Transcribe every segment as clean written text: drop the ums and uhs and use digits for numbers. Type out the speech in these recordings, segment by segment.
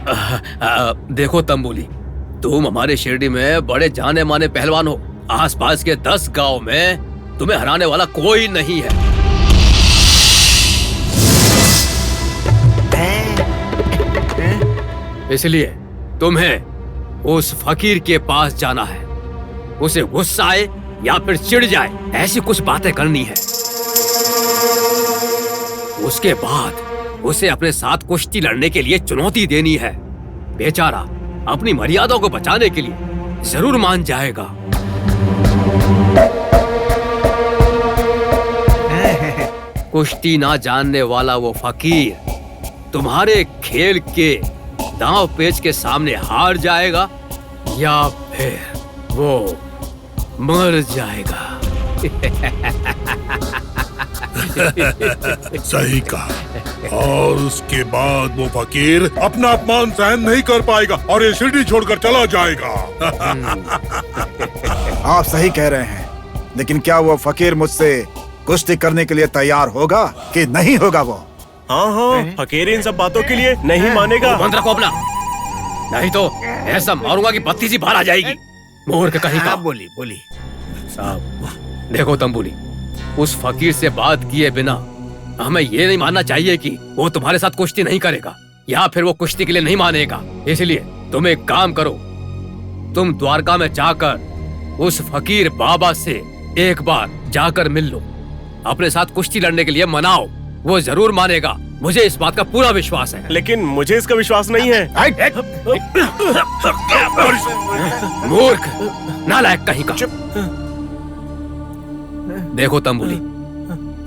देखो तंबूली, तुम हमारे शिरडी में बड़े जाने माने पहलवान हो। आसपास के 10 गांव में तुम्हें हराने वाला कोई नहीं है। इसलिए तुम्हें उस फकीर के पास जाना है। उसे गुस्सा आए या फिर चिढ़ जाए, ऐसी कुछ बातें करनी है। उसके बाद उसे अपने साथ कुश्ती लड़ने के लिए चुनौती देनी है। बेचारा अपनी मर्यादा को बचाने के लिए जरूर मान जाएगा। कुश्ती ना जानने वाला वो फकीर तुम्हारे खेल के दांव पेच के सामने हार जाएगा या फिर वो मर जाएगा। सही कहा। और उसके बाद वो फकीर अपना अपमान सहन नहीं कर पाएगा और ये शिरडी छोड़कर चला जाएगा। आप सही कह रहे हैं, लेकिन क्या वो फकीर मुझसे कुश्ती करने के लिए तैयार होगा कि नहीं होगा? वो हाँ, फकीर इन सब बातों के लिए नहीं मानेगा। बंद रखो अपना, नहीं तो ऐसा मारूंगा कि बत्ती सी बाहर आ जाएगी। मूर्ख कहीं का। बोली साहब देखो तंबूली, उस फकीर से बात किए बिना हमें ये नहीं मानना चाहिए कि वो तुम्हारे साथ कुश्ती नहीं करेगा या फिर वो कुश्ती के लिए नहीं मानेगा। इसलिए तुम एक काम करो, तुम द्वारका में जाकर उस फकीर बाबा से एक बार जाकर मिल लो, अपने साथ कुश्ती लड़ने के लिए मनाओ, वो जरूर मानेगा। मुझे इस बात का पूरा विश्वास है। लेकिन मुझे इसका विश्वास नहीं है। मूर्ख नालायक कहीं का। देखो तंबूली,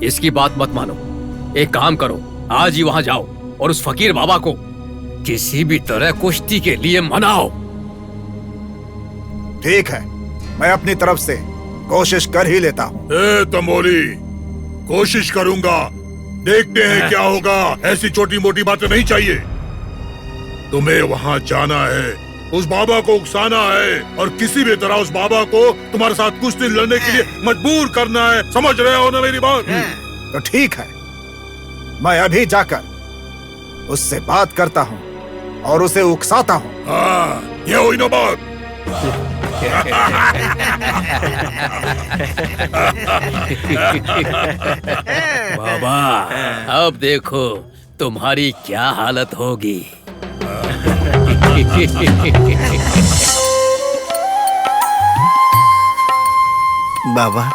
इसकी बात मत मानो। एक काम करो, आज ही वहां जाओ और उस फकीर बाबा को किसी भी तरह कुश्ती के लिए मनाओ। ठीक है, मैं अपनी तरफ से कोशिश कर ही लेता हूँ। तंबोली, कोशिश करूंगा, देखते हैं क्या होगा। ऐसी छोटी मोटी बातें नहीं चाहिए। तुम्हें वहां जाना है, उस बाबा को उकसाना है और किसी भी तरह उस बाबा को तुम्हारे साथ कुश्ती लड़ने के लिए मजबूर करना है। समझ रहे हो ना मेरी बात? तो ठीक है, मैं अभी जाकर उससे बात करता हूँ और उसे उकसाता हूँ। हाँ, ये हुई ना बात। बाबा, अब देखो तुम्हारी क्या हालत होगी। बाबा,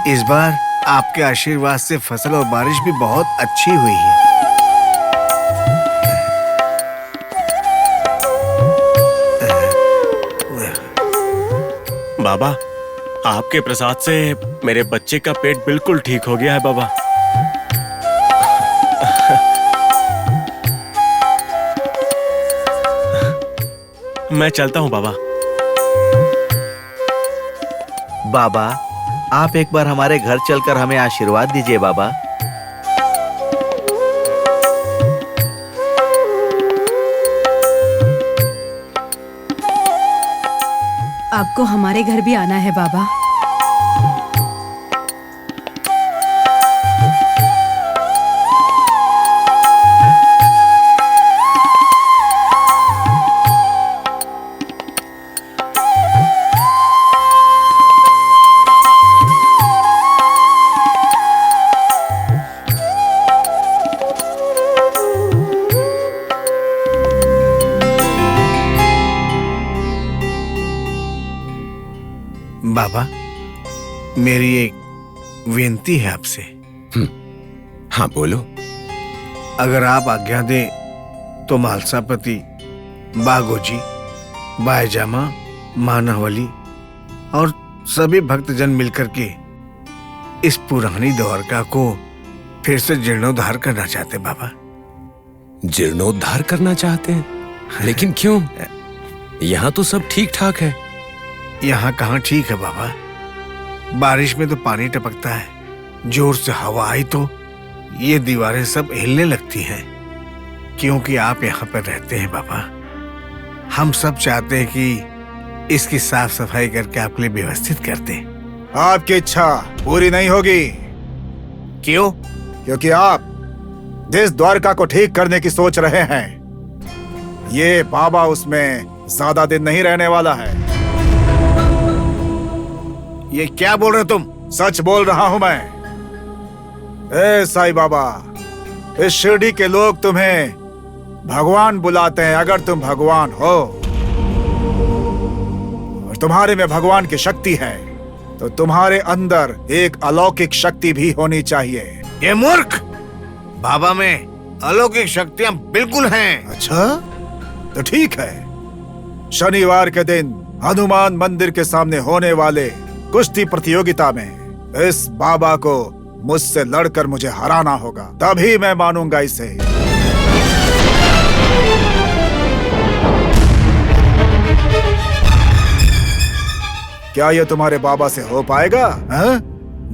इस बार आपके आशीर्वाद से फसल और बारिश भी बहुत अच्छी हुई है। बाबा, आपके प्रसाद से मेरे बच्चे का पेट बिल्कुल ठीक हो गया है बाबा। मैं चलता हूँ बाबा। बाबा, आप एक बार हमारे घर चलकर हमें आशीर्वाद दीजिए बाबा। आपको हमारे घर भी आना है बाबा। बाबा, मेरी एक विनती है आपसे। हाँ बोलो। अगर आप आज्ञा दें तो मालसापति, बागोजी, बायजामा, मानवली और सभी भक्तजन मिलकर के इस पुरानी द्वारका को फिर से जीर्णोद्धार करना चाहते बाबा। जीर्णोद्धार करना चाहते हैं? लेकिन क्यों? यहाँ तो सब ठीक ठाक है। यहाँ कहाँ ठीक है बाबा, बारिश में तो पानी टपकता है, जोर से हवा आई तो ये दीवारें सब हिलने लगती हैं। क्योंकि आप यहाँ पर रहते हैं बाबा, हम सब चाहते हैं कि इसकी साफ सफाई करके आपके लिए व्यवस्थित कर दें। आपकी इच्छा पूरी नहीं होगी। क्यों? क्योंकि आप जिस द्वारका को ठीक करने की सोच रहे हैं ये बाबा उसमें ज्यादा दिन नहीं रहने वाला है। ये क्या बोल रहे हो तुम? सच बोल रहा हूं मैं। ए साईं बाबा, इस शिरडी के लोग तुम्हें भगवान बुलाते हैं। अगर तुम भगवान हो और तुम्हारे में भगवान की शक्ति है तो तुम्हारे अंदर एक अलौकिक शक्ति भी होनी चाहिए। ये मूर्ख! बाबा में अलौकिक शक्तियां बिल्कुल हैं। अच्छा, तो ठीक है। शनिवार के दिन हनुमान मंदिर के सामने होने वाले कुश्ती प्रतियोगिता में इस बाबा को मुझसे लड़कर मुझे हराना होगा, तभी मैं मानूंगा इसे। क्या ये तुम्हारे बाबा से हो पाएगा? हा?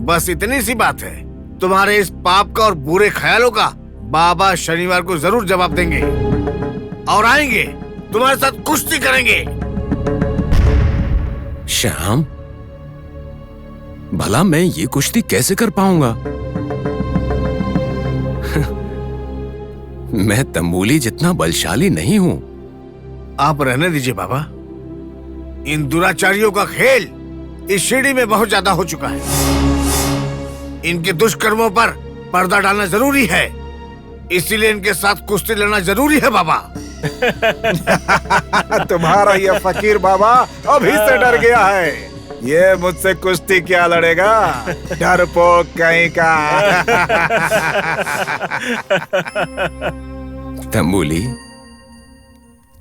बस इतनी सी बात है। तुम्हारे इस पाप का और बुरे ख्यालों का बाबा शनिवार को जरूर जवाब देंगे और आएंगे, तुम्हारे साथ कुश्ती करेंगे। श्याम, भला मैं ये कुश्ती कैसे कर पाऊंगा? मैं तंबूली जितना बलशाली नहीं हूं। आप रहने दीजिए बाबा। इन दुराचारियों का खेल इस शिरडी में बहुत ज्यादा हो चुका है। इनके दुष्कर्मों पर पर्दा डालना जरूरी है, इसीलिए इनके साथ कुश्ती लड़ना जरूरी है बाबा। तुम्हारा ये फकीर बाबा अभी से डर गया है। ये मुझसे कुश्ती क्या लड़ेगा, डरपोक कहीं का। तंबूली,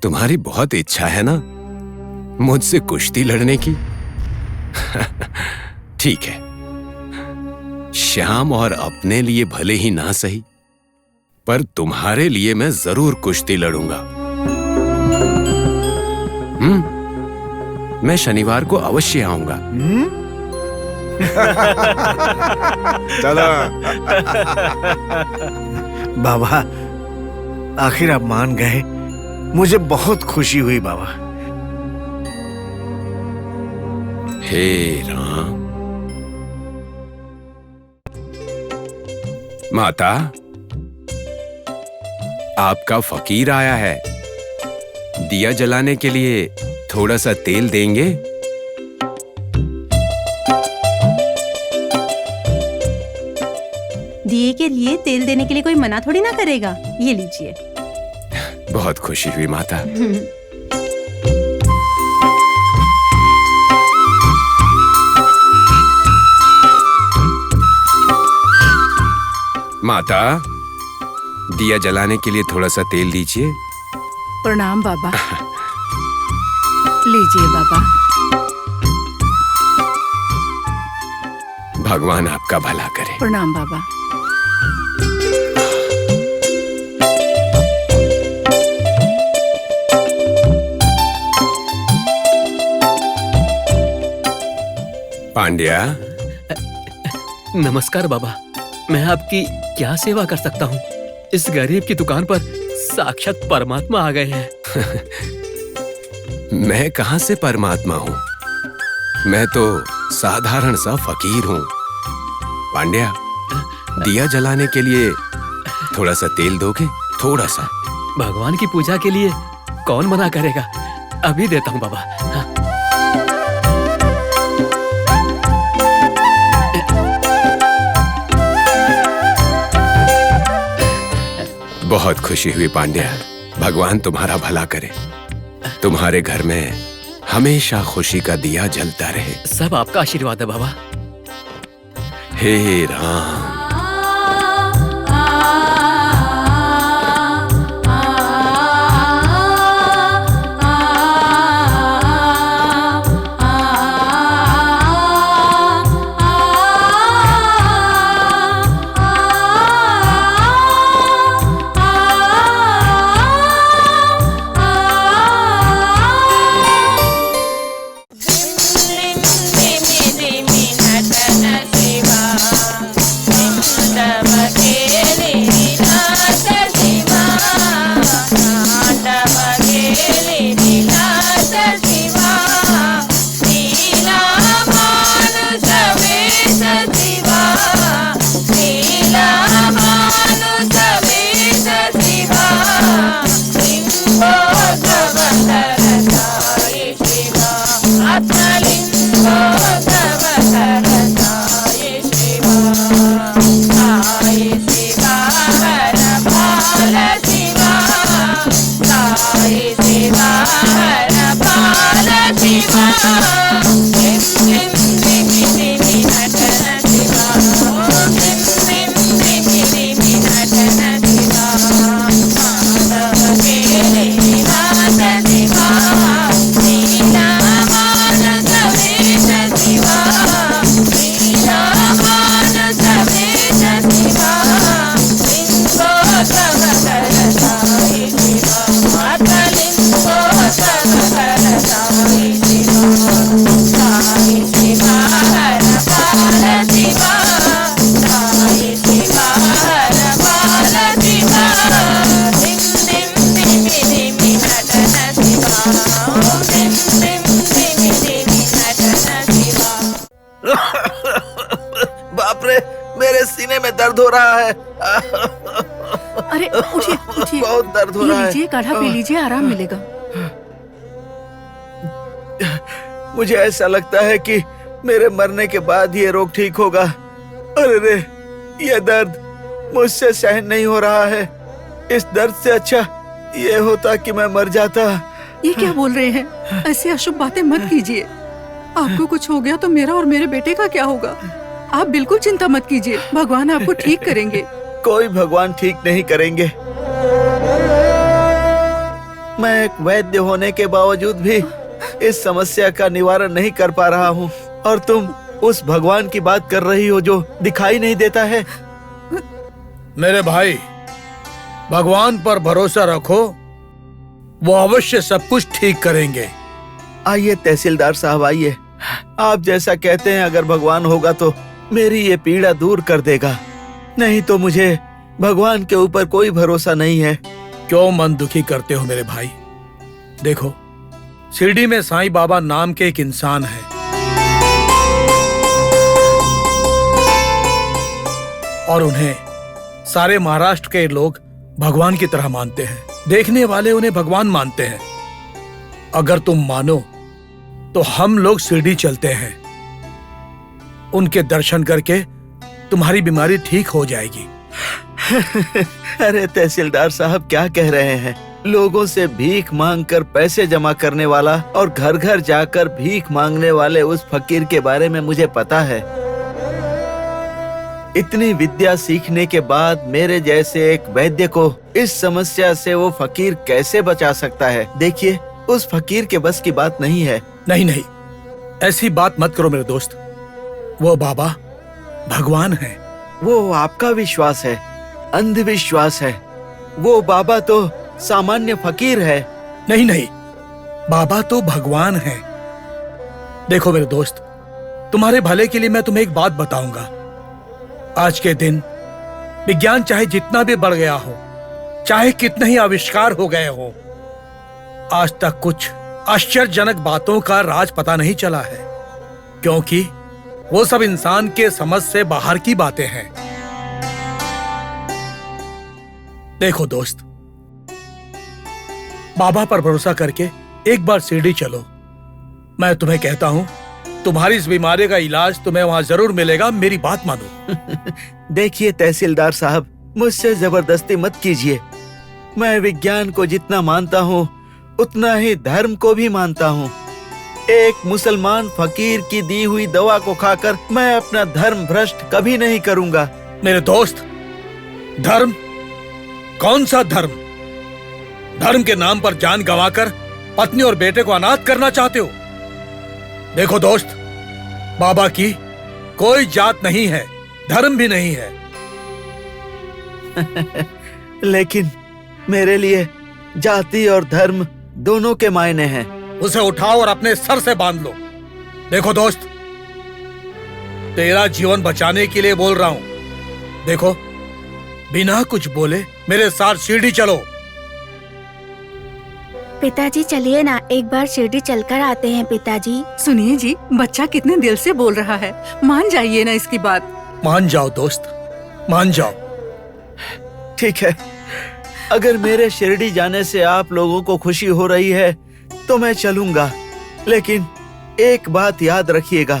तुम्हारी बहुत इच्छा है ना मुझसे कुश्ती लड़ने की? ठीक है, श्याम और अपने लिए भले ही ना सही, पर तुम्हारे लिए मैं जरूर कुश्ती लड़ूंगा। मैं शनिवार को अवश्य आऊंगा। चलो। बाबा, आखिर आप मान गए, मुझे बहुत खुशी हुई बाबा। हे राम। माता, आपका फकीर आया है। दिया जलाने के लिए थोड़ा सा तेल देंगे? दिए के लिए तेल देने के लिए कोई मना थोड़ी ना करेगा। ये लीजिए। बहुत खुशी हुई माता। माता, दिया जलाने के लिए थोड़ा सा तेल दीजिए। प्रणाम बाबा। लीजिए बाबा। भगवान आपका भला करे। प्रणाम बाबा। पांड्या। नमस्कार बाबा, मैं आपकी क्या सेवा कर सकता हूँ? इस गरीब की दुकान पर साक्षात परमात्मा आ गए हैं। मैं कहां से परमात्मा हूं? मैं तो साधारण सा फकीर हूं। पांड्या, दिया जलाने के लिए थोड़ा सा तेल दोगे? थोड़ा सा। भगवान की पूजा के लिए कौन मना करेगा? अभी देता हूँ बाबा। हाँ। बहुत खुशी हुई पांड्या। भगवान तुम्हारा भला करे। तुम्हारे घर में हमेशा खुशी का दिया जलता रहे। सब आपका आशीर्वाद है बाबा। हे राम। रहा है। अरे उठिए उठिए, बहुत दर्द हो ये रहा है। लीजिए, काढ़ा पी लीजिए, आराम मिलेगा। मुझे ऐसा लगता है कि मेरे मरने के बाद ये रोग ठीक होगा। अरे रे, ये दर्द मुझसे सहन नहीं हो रहा है। इस दर्द से अच्छा ये होता कि मैं मर जाता। ये क्या बोल रहे हैं? ऐसी अशुभ बातें मत कीजिए। आपको कुछ हो गया तो मेरा और मेरे बेटे का क्या होगा? आप बिल्कुल चिंता मत कीजिए, भगवान आपको ठीक करेंगे। कोई भगवान ठीक नहीं करेंगे। मैं एक वैद्य होने के बावजूद भी इस समस्या का निवारण नहीं कर पा रहा हूँ, और तुम उस भगवान की बात कर रही हो जो दिखाई नहीं देता है। मेरे भाई, भगवान पर भरोसा रखो, वो अवश्य सब कुछ ठीक करेंगे। आइए तहसीलदार साहब, आइए। आप जैसा कहते हैं, अगर भगवान होगा तो मेरी ये पीड़ा दूर कर देगा, नहीं तो मुझे भगवान के ऊपर कोई भरोसा नहीं है। क्यों मन दुखी करते हो मेरे भाई? देखो, शिरडी में साईं बाबा नाम के एक इंसान है, और उन्हें सारे महाराष्ट्र के लोग भगवान की तरह मानते हैं। देखने वाले उन्हें भगवान मानते हैं। अगर तुम मानो तो हम लोग शिरडी चलते हैं। उनके दर्शन करके तुम्हारी बीमारी ठीक हो जाएगी। अरे तहसीलदार साहब, क्या कह रहे हैं? लोगों से भीख मांगकर पैसे जमा करने वाला और घर घर जाकर भीख मांगने वाले उस फकीर के बारे में मुझे पता है। इतनी विद्या सीखने के बाद मेरे जैसे एक वैद्य को इस समस्या से वो फकीर कैसे बचा सकता है? देखिए, उस फकीर के बस की बात नहीं है। नहीं नहीं, ऐसी बात मत करो मेरे दोस्त। वो बाबा भगवान है। वो आपका विश्वास है, अंधविश्वास है। वो बाबा तो सामान्य फकीर है। नहीं नहीं, बाबा तो भगवान है। देखो मेरे दोस्त, तुम्हारे भले के लिए मैं तुम्हें एक बात बताऊंगा। आज के दिन विज्ञान चाहे जितना भी बढ़ गया हो, चाहे कितने ही आविष्कार हो गए हो, आज तक कुछ आश्चर्यजनक बातों का राज पता नहीं चला है, क्योंकि वो सब इंसान के समझ से बाहर की बातें हैं। देखो दोस्त, बाबा पर भरोसा करके एक बार शिरडी चलो। मैं तुम्हें कहता हूं, तुम्हारी इस बीमारी का इलाज तुम्हें वहां जरूर मिलेगा। मेरी बात मानो। देखिए तहसीलदार साहब, मुझसे जबरदस्ती मत कीजिए। मैं विज्ञान को जितना मानता हूँ उतना ही धर्म को भी मानता हूँ। एक मुसलमान फकीर की दी हुई दवा को खाकर मैं अपना धर्म भ्रष्ट कभी नहीं करूँगा। मेरे दोस्त, धर्म? कौन सा धर्म? धर्म के नाम पर जान गंवाकर पत्नी और बेटे को अनाथ करना चाहते हो? देखो दोस्त, बाबा की कोई जात नहीं है, धर्म भी नहीं है। लेकिन मेरे लिए जाति और धर्म दोनों के मायने हैं। उसे उठाओ और अपने सर से बांध लो। देखो दोस्त, तेरा जीवन बचाने के लिए बोल रहा हूं। देखो, बिना कुछ बोले मेरे साथ शिरडी चलो। पिताजी चलिए ना, एक बार शिरडी चलकर आते हैं। पिताजी सुनिए जी, बच्चा कितने दिल से बोल रहा है, मान जाइए ना इसकी बात। मान जाओ दोस्त, मान जाओ। ठीक है, अगर मेरे शिरडी जाने से आप लोगों को खुशी हो रही है तो मैं चलूंगा, लेकिन एक बात याद रखिएगा,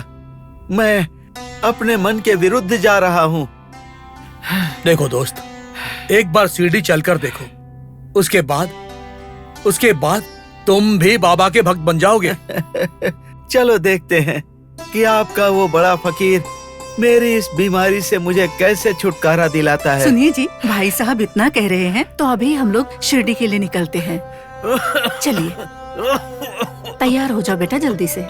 मैं अपने मन के विरुद्ध जा रहा हूँ। देखो दोस्त, एक बार शिरडी चलकर देखो, उसके बाद तुम भी बाबा के भक्त बन जाओगे। चलो देखते हैं कि आपका वो बड़ा फकीर मेरी इस बीमारी से मुझे कैसे छुटकारा दिलाता है। सुनिए जी, भाई साहब इतना कह रहे हैं तो अभी हम लोग शिरडी के लिए निकलते हैं। चलिए, तैयार हो जाओ बेटा जल्दी से।